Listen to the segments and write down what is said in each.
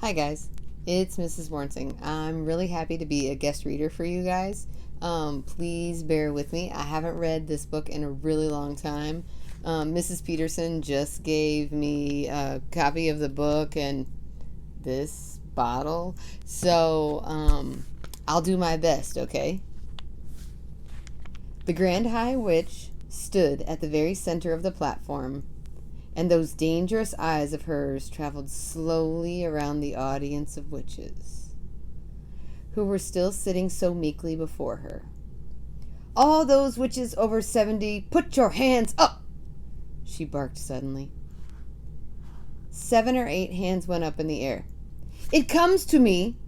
Hi guys, it's Mrs. Warnsing. I'm really happy to be a guest reader for you guys. Please bear with me. I haven't read this book in a really long time. Mrs. Peterson just gave me a copy of the book and this bottle, so I'll do my best, okay? The Grand High Witch stood at the very center of the platform, and those dangerous eyes of hers traveled slowly around the audience of witches, who were still sitting so meekly before her. "All those witches over 70, put your hands up!" she barked suddenly. 7 or 8 hands went up in the air. "It comes to me,"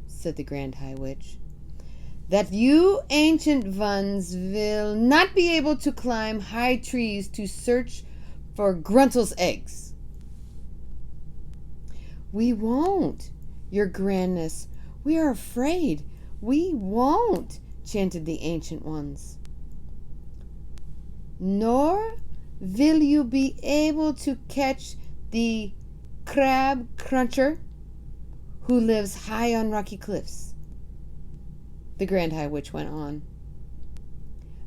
said the Grand High Witch, "that you ancient ones will not be able to climb high trees to search for Gruntel's eggs." "We won't, your grandness. We are afraid. We won't," chanted the ancient ones. "Nor will you be able to catch the crab cruncher who lives high on rocky cliffs," the Grand High Witch went on.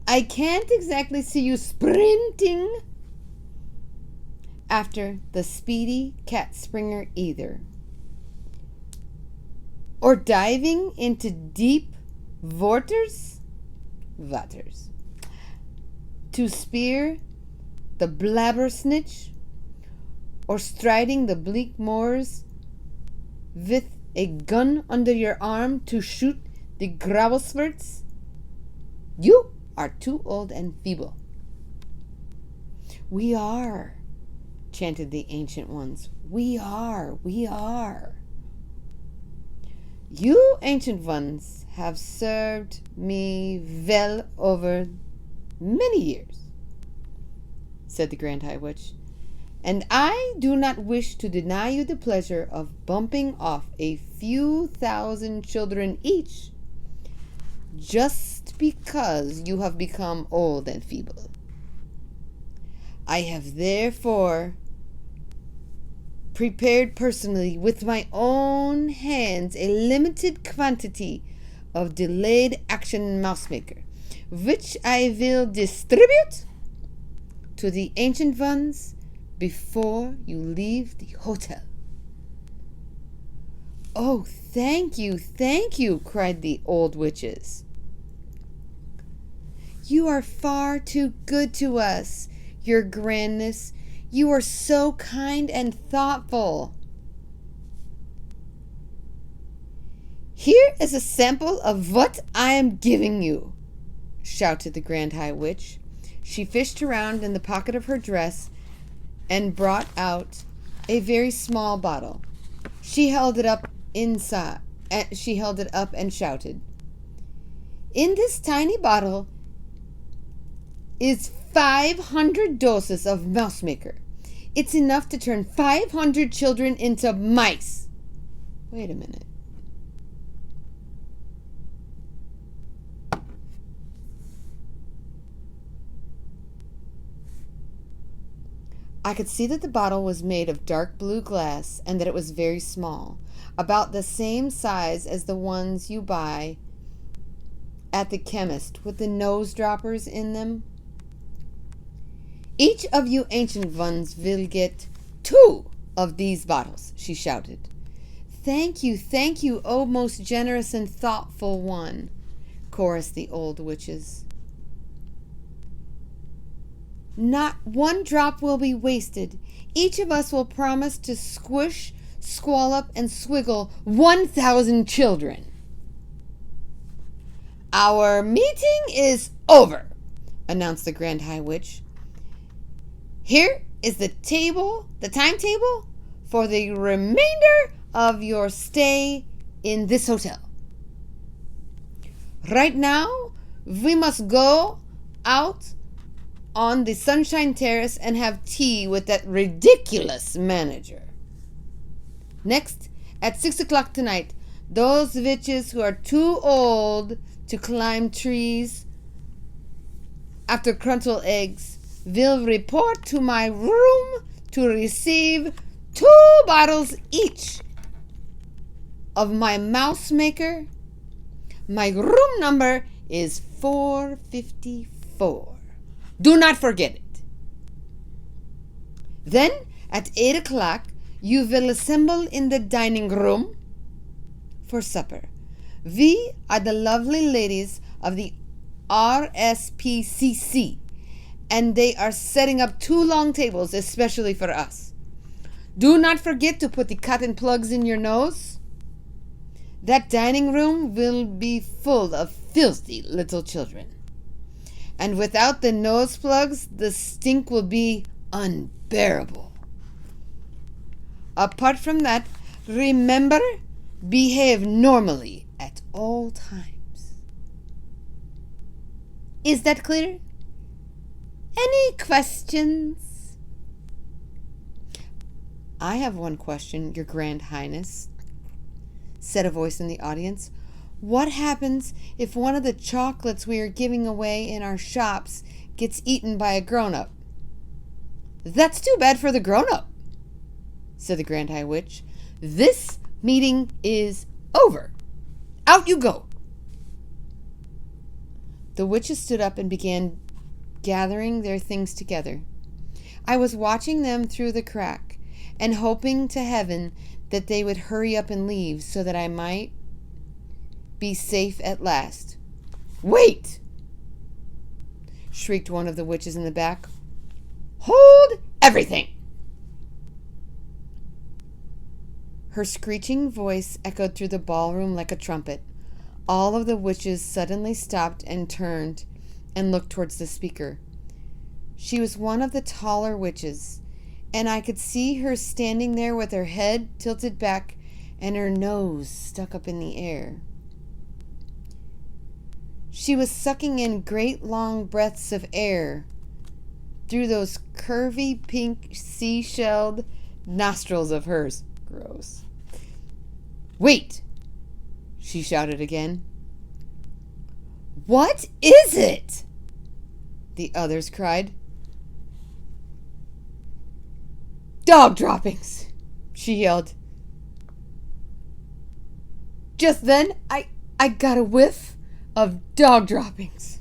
"I can't exactly see you sprinting after the speedy cat springer either, or diving into deep waters to spear the blabbersnitch, or striding the bleak moors with a gun under your arm to shoot the growlswords. You are too old and feeble." "We are," chanted the ancient ones. We are. "You ancient ones have served me well over many years," said the Grand High Witch, "and I do not wish to deny you the pleasure of bumping off a few thousand children each just because you have become old and feeble. I have therefore prepared personally with my own hands a limited quantity of delayed action mousemaker, which I will distribute to the ancient ones before you leave the hotel." "Oh, thank you," cried the old witches. "You are far too good to us, your grandness. You are so kind and thoughtful." "Here is a sample of what I am giving you," shouted the Grand High Witch. She fished around in the pocket of her dress and brought out a very small bottle. She held it up and shouted, "In this tiny bottle is 500 doses of mousemaker. It's enough to turn 500 children into mice." Wait a minute. I could see that the bottle was made of dark blue glass and that it was very small, about the same size as the ones you buy at the chemist with the nose droppers in them. "Each of you ancient ones will get 2 of these bottles," she shouted. Thank you, oh most generous and thoughtful one," chorused the old witches. "Not one drop will be wasted. Each of us will promise to squish, squallop, and swiggle 1,000 children." "Our meeting is over," announced the Grand High Witch. "Here is the timetable for the remainder of your stay in this hotel. Right now, we must go out on the Sunshine Terrace and have tea with that ridiculous manager. Next, at 6 o'clock tonight, those witches who are too old to climb trees after Gruntel eggs will report to my room to receive 2 bottles each of my mouse maker. My room number is 454. Do not forget it. Then, at 8 o'clock, you will assemble in the dining room for supper. We are the lovely ladies of the RSPCC, and they are setting up 2 long tables especially for us. Do not forget to put the cotton plugs in your nose. That dining room will be full of filthy little children. And without the nose plugs, the stink will be unbearable. Apart from that, remember, behave normally at all times. Is that clear? Any questions? I have one question, Your Grand Highness, said a voice in the audience. What happens if one of the chocolates we are giving away in our shops gets eaten by a grown-up? That's too bad for the grown-up, said the Grand High Witch. This meeting is over. Out you go. The witches stood up and began gathering their things together. I was watching them through the crack and hoping to heaven that they would hurry up and leave so that I might be safe at last. Wait! Shrieked one of the witches in the back. Hold everything! Her screeching voice echoed through the ballroom like a trumpet. All of the witches suddenly stopped and turned and looked towards the speaker. She was one of the taller witches, and I could see her standing there with her head tilted back and her nose stuck up in the air. She was sucking in great long breaths of air through those curvy pink seashelled nostrils of hers. Gross. Wait! She shouted again. What is it? The others cried. Dog droppings, she yelled. Just then, I got a whiff of dog droppings.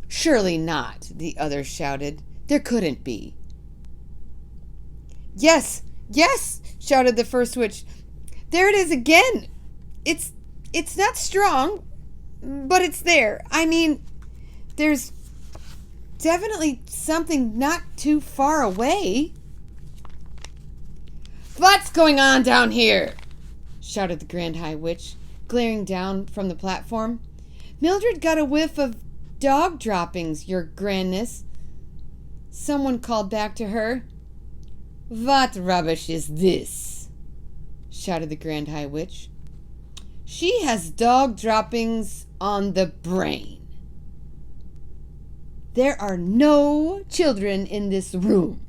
Surely not, the others shouted. There couldn't be. Yes, shouted the first witch. There it is again. It's not strong, but it's there. I mean, there's definitely something not too far away. What's going on down here? Shouted the Grand High Witch, glaring down from the platform. Mildred got a whiff of dog droppings, Your Grandness. Someone called back to her. What rubbish is this? Shouted the Grand High Witch. She has dog droppings on the brain. There are no children in this room.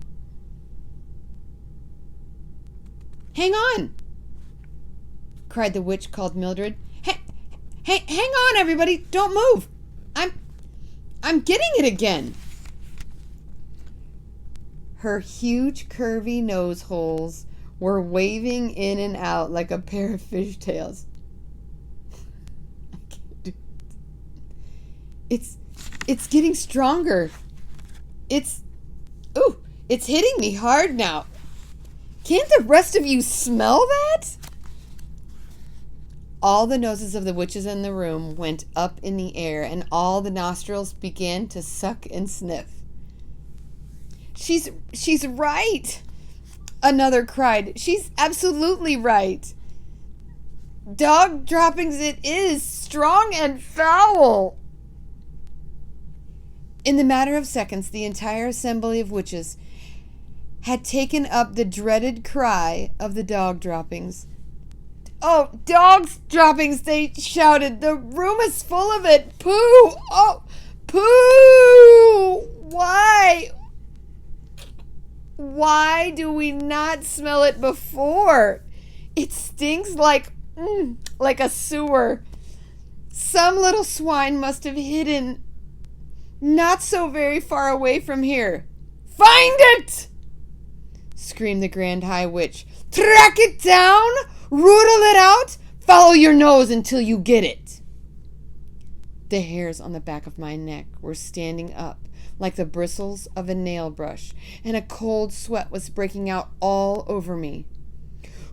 Hang on, cried the witch called Mildred. Hang on, everybody. Don't move. I'm getting it again. Her huge curvy nose holes were waving in and out like a pair of fishtails. I can't do it. It's getting stronger. It's hitting me hard now. Can't the rest of you smell that? All the noses of the witches in the room went up in the air, and all the nostrils began to suck and sniff. She's right, another cried. She's absolutely right. Dog droppings it is, strong and foul. In the matter of seconds, the entire assembly of witches had taken up the dreaded cry of the dog droppings. Oh, dog droppings, they shouted. The room is full of it. Pooh! Oh, pooh! Why? Why do we not smell it before? It stinks like a sewer. Some little swine must have hidden not so very far away from here. Find it! Screamed the Grand High Witch. Track it down Rootle it out? Follow your nose until you get it. The hairs on the back of my neck were standing up like the bristles of a nail brush, and a cold sweat was breaking out all over me.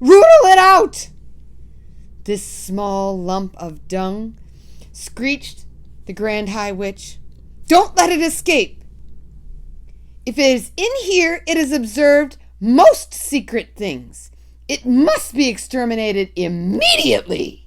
Rootle it out! This small lump of dung, screeched the Grand High Witch. Don't let it escape. If it is in here, it has observed most secret things. It must be exterminated immediately.